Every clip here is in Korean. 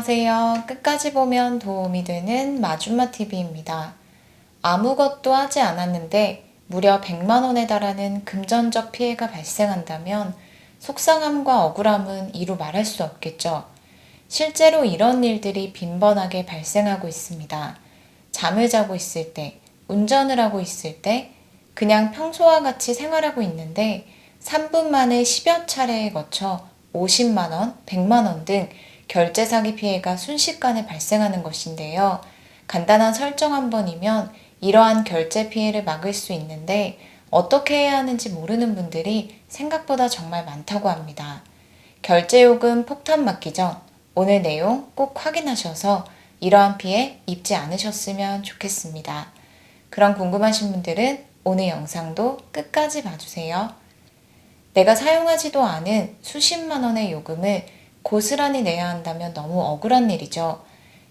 안녕하세요. 끝까지 보면 도움이 되는 마줌마TV입니다. 아무것도 하지 않았는데 무려 100만 원에 달하는 금전적 피해가 발생한다면 속상함과 억울함은 이루 말할 수 없겠죠. 실제로 이런 일들이 빈번하게 발생하고 있습니다. 잠을 자고 있을 때, 운전을 하고 있을 때, 그냥 평소와 같이 생활하고 있는데 3분 만에 10여 차례에 거쳐 50만 원, 100만 원 등 결제 사기 피해가 순식간에 발생하는 것인데요. 간단한 설정 한 번이면 이러한 결제 피해를 막을 수 있는데 어떻게 해야 하는지 모르는 분들이 생각보다 정말 많다고 합니다. 결제 요금 폭탄 맞기 전 오늘 내용 꼭 확인하셔서 이러한 피해 입지 않으셨으면 좋겠습니다. 그럼 궁금하신 분들은 오늘 영상도 끝까지 봐주세요. 내가 사용하지도 않은 수십만 원의 요금을 고스란히 내야 한다면 너무 억울한 일이죠.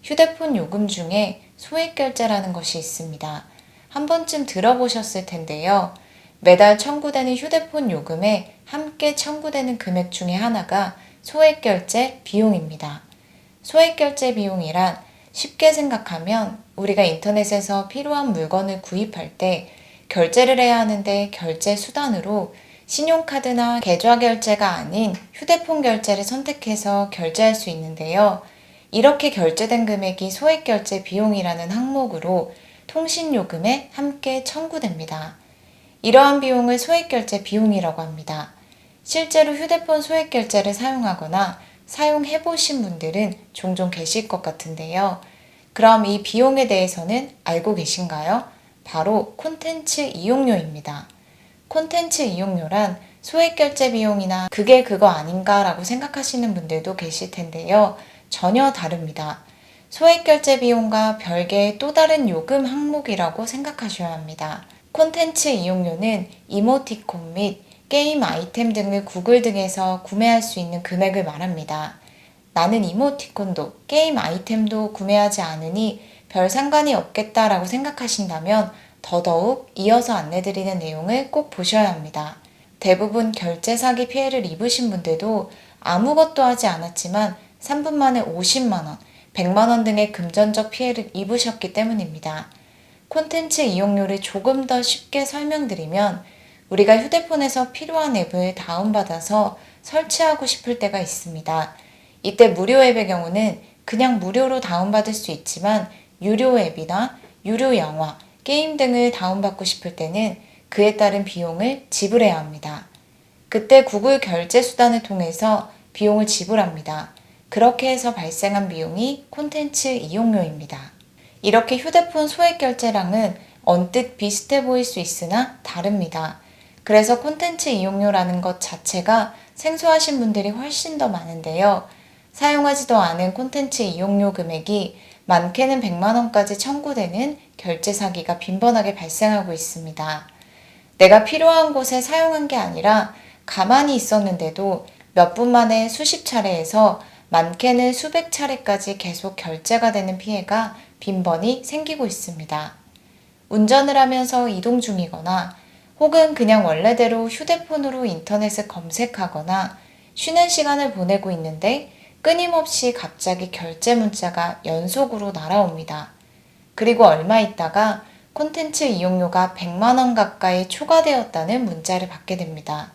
휴대폰 요금 중에 소액결제라는 것이 있습니다. 한 번쯤 들어보셨을 텐데요. 매달 청구되는 휴대폰 요금에 함께 청구되는 금액 중에 하나가 소액결제 비용입니다. 소액결제 비용이란 쉽게 생각하면 우리가 인터넷에서 필요한 물건을 구입할 때 결제를 해야 하는데 결제 수단으로 신용카드나 계좌 결제가 아닌 휴대폰 결제를 선택해서 결제할 수 있는데요. 이렇게 결제된 금액이 소액결제 비용이라는 항목으로 통신요금에 함께 청구됩니다. 이러한 비용을 소액결제 비용이라고 합니다. 실제로 휴대폰 소액결제를 사용하거나 사용해보신 분들은 종종 계실 것 같은데요. 그럼 이 비용에 대해서는 알고 계신가요? 바로 콘텐츠 이용료입니다. 콘텐츠 이용료란 소액결제 비용이나 그게 그거 아닌가 라고 생각하시는 분들도 계실 텐데요. 전혀 다릅니다. 소액결제 비용과 별개의 또 다른 요금 항목이라고 생각하셔야 합니다. 콘텐츠 이용료는 이모티콘 및 게임 아이템 등을 구글 등에서 구매할 수 있는 금액을 말합니다. 나는 이모티콘도 게임 아이템도 구매하지 않으니 별 상관이 없겠다라고 생각하신다면 더더욱 이어서 안내드리는 내용을 꼭 보셔야 합니다. 대부분 결제 사기 피해를 입으신 분들도 아무것도 하지 않았지만 3분 만에 50만 원, 100만 원 등의 금전적 피해를 입으셨기 때문입니다. 콘텐츠 이용료를 조금 더 쉽게 설명드리면 우리가 휴대폰에서 필요한 앱을 다운받아서 설치하고 싶을 때가 있습니다. 이때 무료 앱의 경우는 그냥 무료로 다운받을 수 있지만 유료 앱이나 유료 영화, 게임 등을 다운받고 싶을 때는 그에 따른 비용을 지불해야 합니다. 그때 구글 결제 수단을 통해서 비용을 지불합니다. 그렇게 해서 발생한 비용이 콘텐츠 이용료입니다. 이렇게 휴대폰 소액 결제량은 언뜻 비슷해 보일 수 있으나 다릅니다. 그래서 콘텐츠 이용료라는 것 자체가 생소하신 분들이 훨씬 더 많은데요. 사용하지도 않은 콘텐츠 이용료 금액이 많게는 100만 원까지 청구되는 결제 사기가 빈번하게 발생하고 있습니다. 내가 필요한 곳에 사용한 게 아니라 가만히 있었는데도 몇 분 만에 수십 차례에서 많게는 수백 차례까지 계속 결제가 되는 피해가 빈번히 생기고 있습니다. 운전을 하면서 이동 중이거나 혹은 그냥 원래대로 휴대폰으로 인터넷을 검색하거나 쉬는 시간을 보내고 있는데 끊임없이 갑자기 결제 문자가 연속으로 날아옵니다. 그리고 얼마 있다가 콘텐츠 이용료가 100만 원 가까이 초과되었다는 문자를 받게 됩니다.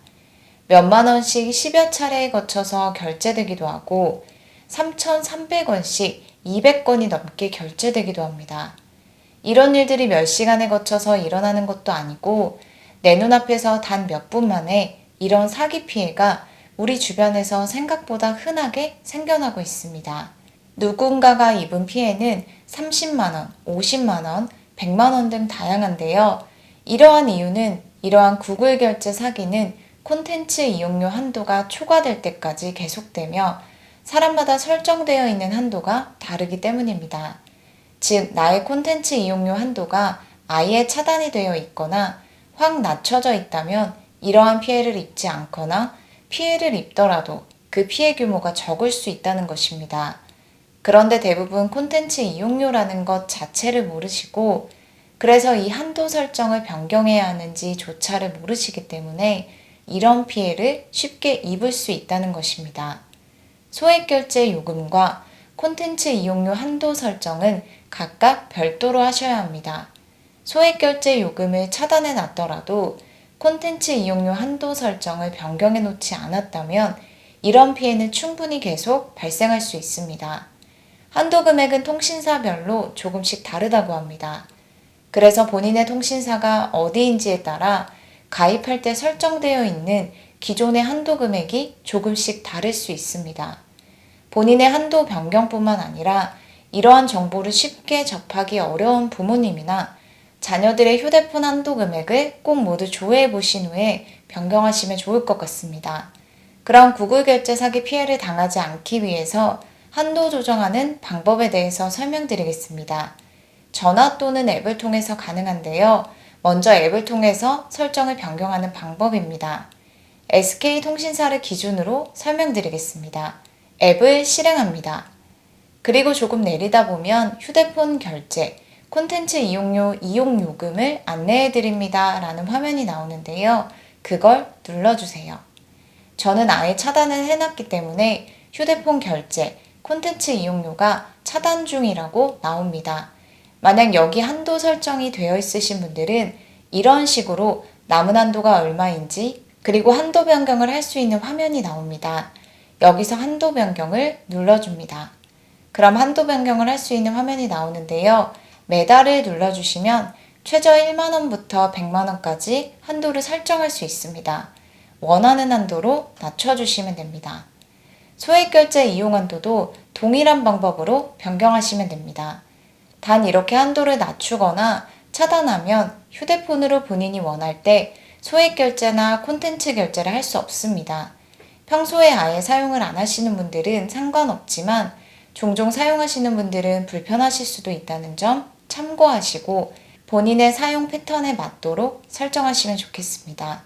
몇만 원씩 10여 차례에 거쳐서 결제되기도 하고 3,300원씩 200건이 넘게 결제되기도 합니다. 이런 일들이 몇 시간에 거쳐서 일어나는 것도 아니고 내 눈앞에서 단 몇 분 만에 이런 사기 피해가 우리 주변에서 생각보다 흔하게 생겨나고 있습니다. 누군가가 입은 피해는 30만 원, 50만 원, 100만 원 등 다양한데요. 이러한 이유는 이러한 구글 결제 사기는 콘텐츠 이용료 한도가 초과될 때까지 계속되며 사람마다 설정되어 있는 한도가 다르기 때문입니다. 즉, 나의 콘텐츠 이용료 한도가 아예 차단이 되어 있거나 확 낮춰져 있다면 이러한 피해를 입지 않거나 피해를 입더라도 그 피해 규모가 적을 수 있다는 것입니다. 그런데 대부분 콘텐츠 이용료라는 것 자체를 모르시고 그래서 이 한도 설정을 변경해야 하는지조차를 모르시기 때문에 이런 피해를 쉽게 입을 수 있다는 것입니다. 소액결제 요금과 콘텐츠 이용료 한도 설정은 각각 별도로 하셔야 합니다. 소액 결제 요금을 차단해 놨더라도 콘텐츠 이용료 한도 설정을 변경해 놓지 않았다면 이런 피해는 충분히 계속 발생할 수 있습니다. 한도 금액은 통신사별로 조금씩 다르다고 합니다. 그래서 본인의 통신사가 어디인지에 따라 가입할 때 설정되어 있는 기존의 한도 금액이 조금씩 다를 수 있습니다. 본인의 한도 변경뿐만 아니라 이러한 정보를 쉽게 접하기 어려운 부모님이나 자녀들의 휴대폰 한도 금액을 꼭 모두 조회해 보신 후에 변경하시면 좋을 것 같습니다. 그럼 구글 결제 사기 피해를 당하지 않기 위해서 한도 조정하는 방법에 대해서 설명드리겠습니다. 전화 또는 앱을 통해서 가능한데요. 먼저 앱을 통해서 설정을 변경하는 방법입니다. SK통신사를 기준으로 설명드리겠습니다. 앱을 실행합니다. 그리고 조금 내리다 보면 휴대폰 결제, 콘텐츠 이용료 이용 요금을 안내해 드립니다 라는 화면이 나오는데요. 그걸 눌러주세요. 저는 아예 차단을 해놨기 때문에 휴대폰 결제, 콘텐츠 이용료가 차단 중이라고 나옵니다. 만약 여기 한도 설정이 되어 있으신 분들은 이런 식으로 남은 한도가 얼마인지 그리고 한도 변경을 할 수 있는 화면이 나옵니다. 여기서 한도 변경을 눌러줍니다. 그럼 한도 변경을 할 수 있는 화면이 나오는데요. 매달을 눌러주시면 최저 1만원부터 100만원까지 한도를 설정할 수 있습니다. 원하는 한도로 낮춰주시면 됩니다. 소액결제 이용 한도도 동일한 방법으로 변경하시면 됩니다. 단 이렇게 한도를 낮추거나 차단하면 휴대폰으로 본인이 원할 때 소액결제나 콘텐츠 결제를 할 수 없습니다. 평소에 아예 사용을 안 하시는 분들은 상관없지만 종종 사용하시는 분들은 불편하실 수도 있다는 점 참고하시고 본인의 사용 패턴에 맞도록 설정하시면 좋겠습니다.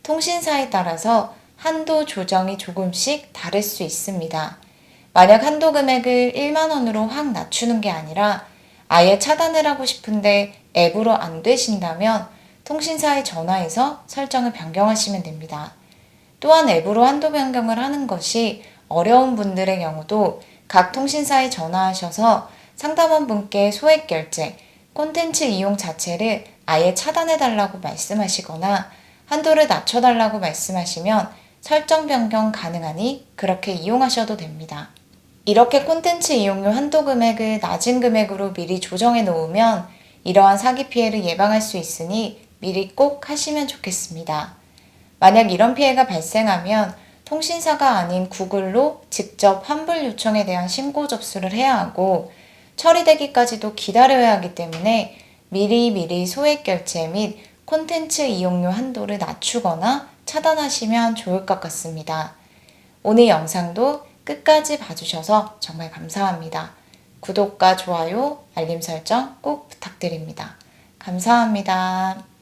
통신사에 따라서 한도 조정이 조금씩 다를 수 있습니다. 만약 한도 금액을 1만원으로 확 낮추는 게 아니라 아예 차단을 하고 싶은데 앱으로 안 되신다면 통신사에 전화해서 설정을 변경하시면 됩니다. 또한 앱으로 한도 변경을 하는 것이 어려운 분들의 경우도 각 통신사에 전화하셔서 상담원분께 소액 결제, 콘텐츠 이용 자체를 아예 차단해달라고 말씀하시거나 한도를 낮춰달라고 말씀하시면 설정 변경 가능하니 그렇게 이용하셔도 됩니다. 이렇게 콘텐츠 이용료 한도 금액을 낮은 금액으로 미리 조정해 놓으면 이러한 사기 피해를 예방할 수 있으니 미리 꼭 하시면 좋겠습니다. 만약 이런 피해가 발생하면 통신사가 아닌 구글로 직접 환불 요청에 대한 신고 접수를 해야 하고 처리되기까지도 기다려야 하기 때문에 미리 소액 결제 및 콘텐츠 이용료 한도를 낮추거나 차단하시면 좋을 것 같습니다. 오늘 영상도 끝까지 봐주셔서 정말 감사합니다. 구독과 좋아요, 알림 설정 꼭 부탁드립니다. 감사합니다.